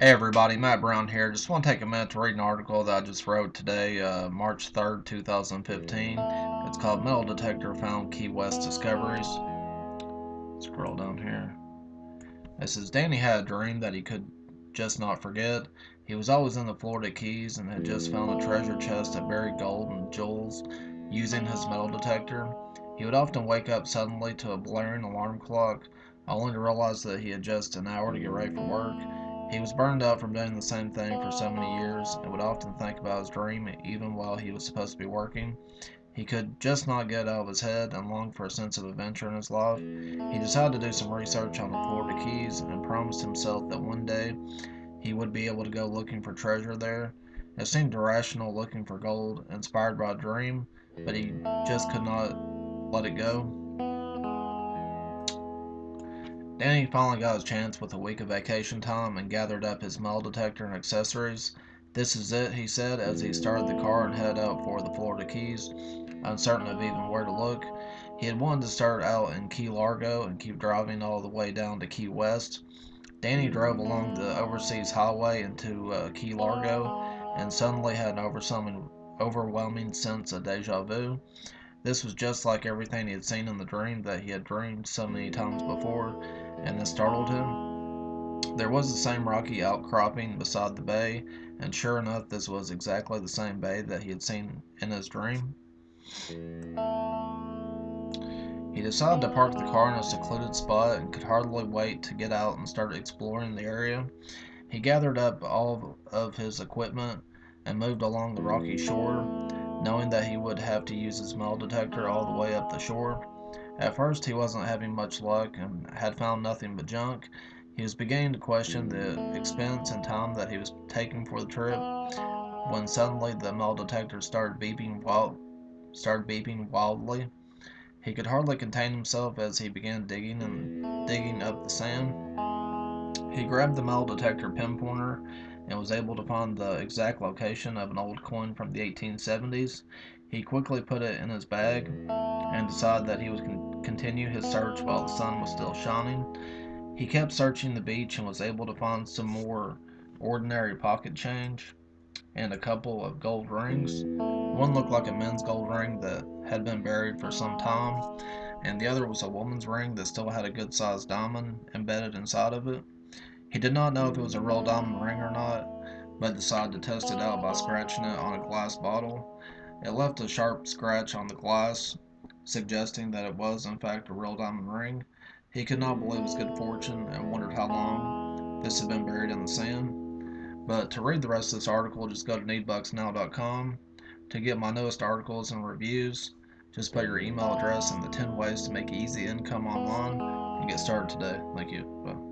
Hey everybody, Matt Brown here. Just want to take a minute to read an article that I just wrote today, March 3rd, 2015. It's called Metal Detector Found Key West Discoveries. Scroll down here. It says Danny had a dream that he could just not forget. He was always in the Florida Keys and had just found a treasure chest of buried gold and jewels using his metal detector. He would often wake up suddenly to a blaring alarm clock, only to realize that he had just an hour to get ready for work. He was burned out from doing the same thing for so many years and would often think about his dream even while he was supposed to be working. He could just not get it out of his head and longed for a sense of adventure in his life. He decided to do some research on the Florida Keys and promised himself that one day he would be able to go looking for treasure there. It seemed irrational looking for gold inspired by a dream, but he just could not let it go. Danny finally got his chance with a week of vacation time and gathered up his metal detector and accessories. This is it, he said as he started the car and headed out for the Florida Keys, uncertain of even where to look. He had wanted to start out in Key Largo and keep driving all the way down to Key West. Danny drove along the overseas highway into Key Largo and suddenly had an overwhelming sense of deja vu. This was just like everything he had seen in the dream that he had dreamed so many times before, and this startled him. There was the same rocky outcropping beside the bay, and sure enough, this was exactly the same bay that he had seen in his dream. He decided to park the car in a secluded spot and could hardly wait to get out and start exploring the area. He gathered up all of his equipment and moved along the rocky shore, knowing that he would have to use his metal detector all the way up the shore. At first, he wasn't having much luck and had found nothing but junk. He was beginning to question the expense and time that he was taking for the trip when suddenly the metal detector started beeping wildly. He could hardly contain himself as he began digging up the sand. He grabbed the metal detector pinpointer and was able to find the exact location of an old coin from the 1870s. He quickly put it in his bag and decided that he would continue his search while the sun was still shining. He kept searching the beach and was able to find some more ordinary pocket change and a couple of gold rings. One looked like a men's gold ring that had been buried for some time, and the other was a woman's ring that still had a good sized diamond embedded inside of it. He did not know if it was a real diamond ring or not, but decided to test it out by scratching it on a glass bottle. It left a sharp scratch on the glass, suggesting that it was in fact a real diamond ring. He could not believe his good fortune and wondered how long this had been buried in the sand. But to read the rest of this article, just go to needbucksnow.com. To get my newest articles and reviews, just put your email address and the 10 ways to make easy income online and get started today. Thank you. Bye.